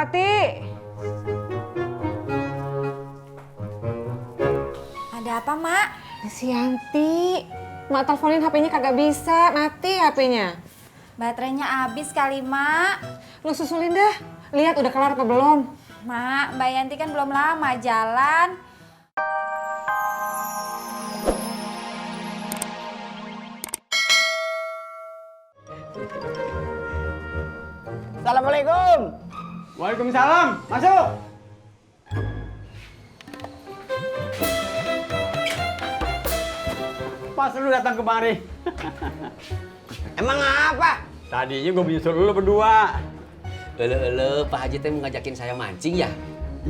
Tati. Ada apa, Mak? Si Yanti. Mak teleponin HP-nya kagak bisa, mati HP-nya. Baterainya habis kali, Mak. Lu susulin dah. Lihat udah kelar apa belum? Mak, Mbak Yanti kan belum lama jalan. Assalamualaikum. Waalaikumsalam. Masuk. Pas lu datang kemari. Emang apa? Tadinya gue menyusul lu berdua. Pak Haji teh mau ngajakin saya mancing ya?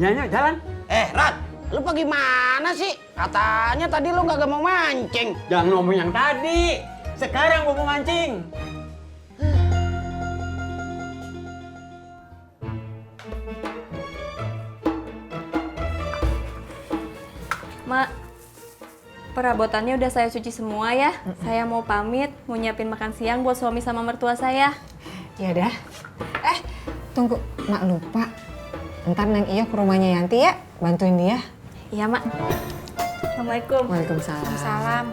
Iya, jalan. Rat, lu pergi mana sih? Katanya tadi lu nggak mau mancing. Jangan ngomong yang tadi. Sekarang gue mau mancing. Mak, perabotannya udah saya cuci semua ya. Saya mau pamit, mau nyiapin makan siang buat suami sama mertua saya. Ya dah. Tunggu, Mak lupa. Ntar Neng Iyo ke rumahnya Yanti ya, bantuin dia. Iya, Mak. Assalamualaikum. Waalaikumsalam. Salam.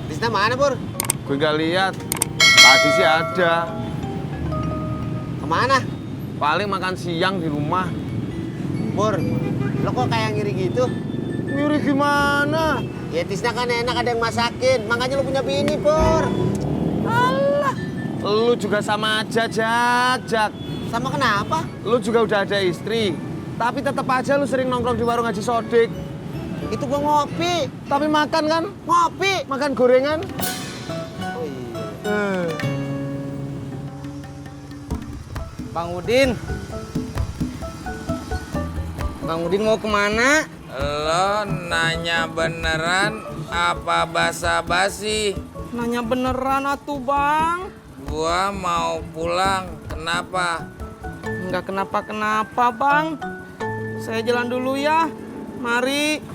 Tisna mana, Pur? Gue gak lihat. Tadi sih ada. Kemana? Paling makan siang di rumah. Pur, lo kok kayak ngiri gitu? Ngiri gimana? Ya Tisna kan enak ada yang masakin, makanya lo punya bini, Pur. Alah, lu juga sama aja, Jak. Sama kenapa? Lu juga udah ada istri. Tapi tetap aja lu sering nongkrong di warung Haji Sodik. Itu gua ngopi. Tapi makan kan? Ngopi. Makan gorengan. Oh iya. Bang Udin. Bang Udin mau kemana? Lo nanya beneran apa basa-basi? Nanya beneran atuh bang. Gua mau pulang, kenapa? Enggak kenapa-kenapa bang. Saya jalan dulu ya. Mari.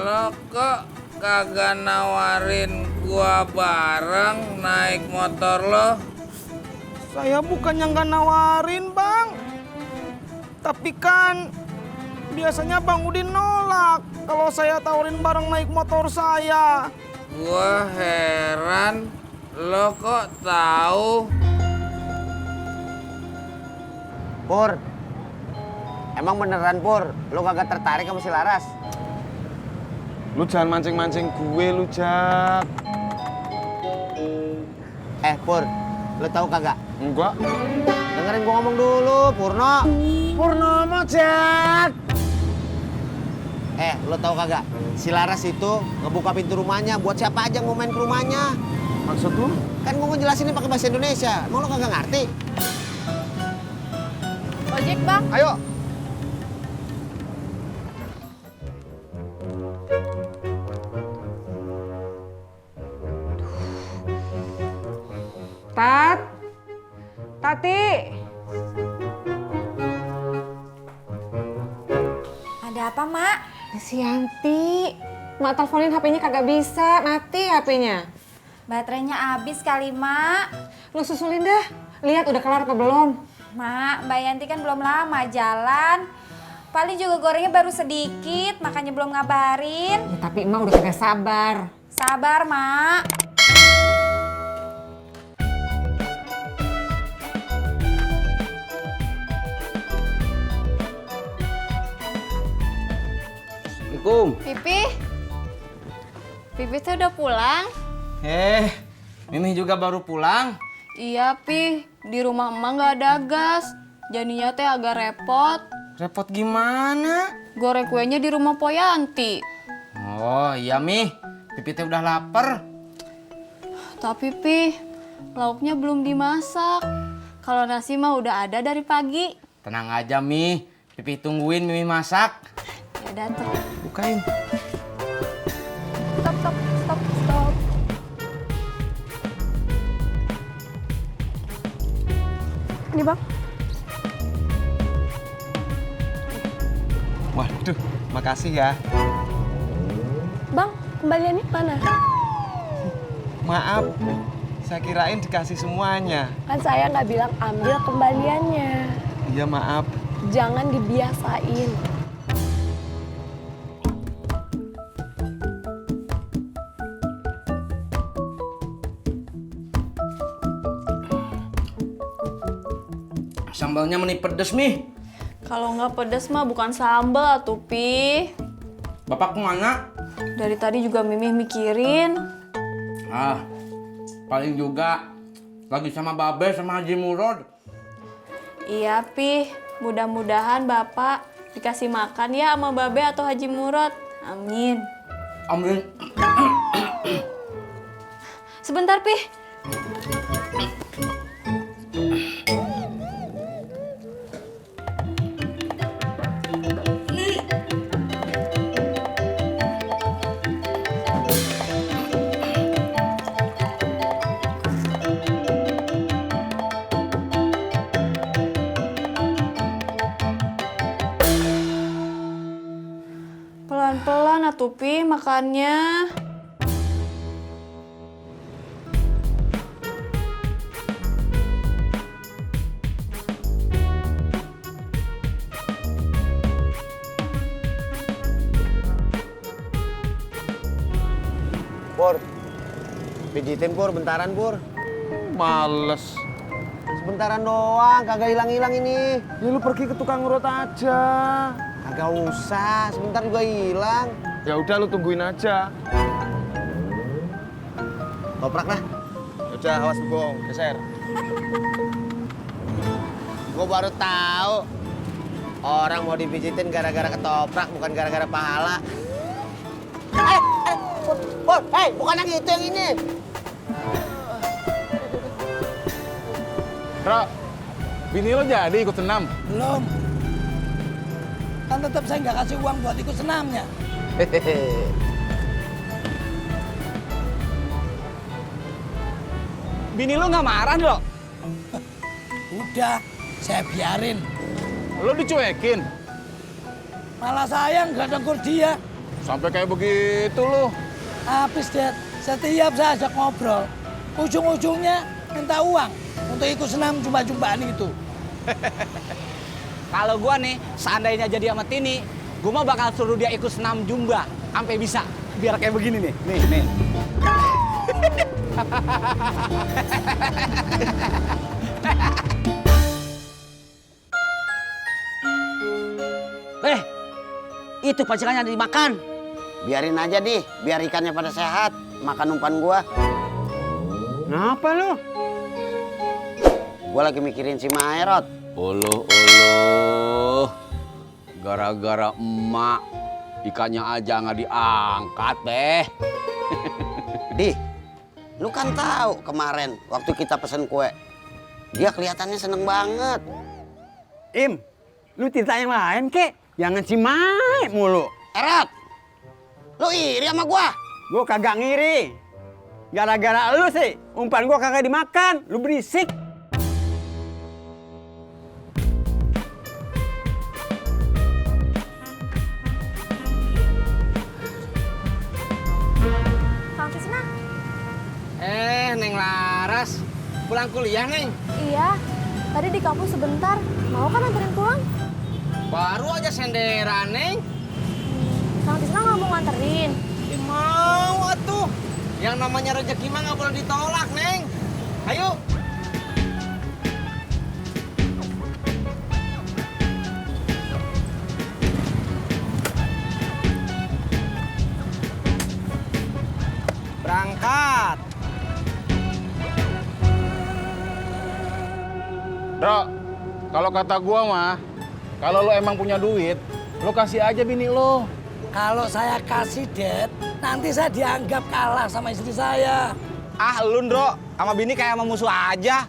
Lo kok kagak nawarin gua bareng naik motor lo? Saya bukannya nggak nawarin bang. Tapi kan biasanya Bang Udin nolak kalau saya tawarin bareng naik motor saya. Gua heran, lo kok tahu? Pur, emang beneran, Pur? Lo kagak tertarik sama si Laras? Lu jangan mancing-mancing gue, lu, Jak. Pur, lo tahu kagak? Enggak. Dengerin gua ngomong dulu, Purno. Purnomo, Jak. Lo tahu kagak? Si Laras itu ngebuka pintu rumahnya buat siapa aja yang mau main ke rumahnya. Maksud lu? Kan gua ngejelasinnya pakai bahasa Indonesia. Emang lo kagak ngerti? Ojek, Bang. Ayo. Tati. Ada apa, Mak? Si Yanti. Mak teleponin HP-nya kagak bisa, mati HP-nya. Baterainya habis kali, Mak. Lu susulin dah. Lihat udah kelar apa belum? Mak, Mbak Yanti kan belum lama jalan. Paling juga gorengnya baru sedikit, makanya belum ngabarin. Ya, tapi emak udah kagak sabar. Sabar, Mak. Assalamualaikum. Pipi tuh udah pulang? Mimi juga baru pulang. Iya, Pi. Di rumah emak nggak ada gas. Jadinya teh agak repot. Repot gimana? Goreng kuenya di rumah Poyanti. Oh iya Mi, Pipi teh udah lapar. Tapi Pi, lauknya belum dimasak. Kalau nasi mah udah ada dari pagi. Tenang aja, Mi. Pipih tungguin Mimi masak. Ya datang. Bukain. Stop. Ini bang. Waduh, makasih ya. Bang, kembaliannya mana? Maaf, saya kirain dikasih semuanya. Kan saya nggak bilang ambil kembaliannya. Iya maaf. Jangan dibiasain. Sambalnya meni pedes, Mi. Kalau nggak pedes mah bukan sambal atuh, Pi. Bapak kemana? Dari tadi juga Mimih mikirin. Paling juga lagi sama Babe sama Haji Murad. Iya, Pi. Mudah-mudahan Bapak dikasih makan ya sama Babe atau Haji Murad. Amin. Amin. Sebentar, Pi. Pelan-pelan atuh, Pi, makannya. Pur, pijitin Pur, bentaran Pur. Males. Sebentaran doang, kagak hilang-hilang ini. Ya lu pergi ke tukang urut aja. Kagak usah, sebentar juga hilang. Ya udah lu tungguin aja. Toprak lah. Udah, awas bong, geser. Gue baru tahu orang mau dipijitin gara-gara ketoprak, bukan gara-gara pahala. Pur, bukan yang itu, yang ini. Bro, bini lo jadi ikut senam? Belum. Kan tetap saya nggak kasih uang buat ikut senamnya. Bini lo nggak marah, Dok? Udah, saya biarin. Lo dicuekin? Malah saya nggak negur dia. Sampai kayak begitu lo. Habis, Dad. Setiap saya ajak ngobrol, ujung-ujungnya minta uang untuk ikut senam jumpa-jumpaan itu. Kalau gua nih, seandainya jadi sama Tini, gua mah bakal suruh dia ikut senam jumba sampai bisa. Biar kayak begini nih. Nih. Itu pacikannya dimakan. Biarin aja deh, biar ikannya pada sehat. Makan umpan gua. Ngapa lo? Gua lagi mikirin si Maerot. Uluh. Gara-gara emak, ikannya aja nggak diangkat, Beh. Di, lu kan tahu kemarin waktu kita pesen kue. Dia kelihatannya seneng banget. Im, lu cerita yang lain, kek. Jangan si Mae mulu. Erot, lu iri sama gua? Gua kagak ngiri. Gara-gara lu sih, umpan gua kagak dimakan. Lu berisik. Kang Tisna? Neng Laras. Pulang kuliah, Neng? Iya, tadi di kampus sebentar. Mau kan anterin pulang? Baru aja senderan, Neng. Kang Tisna nggak mau nganterin. Mau atuh. Yang namanya rezeki mah nggak boleh ditolak, Neng. Ayo. Berangkat. Bro, kalau kata gua mah, kalau lo emang punya duit, lo kasih aja bini lo. Kalau saya kasih, Dad, nanti saya dianggap kalah sama istri saya. Ah, lu, Ndro. Sama bini kayak sama musuh aja.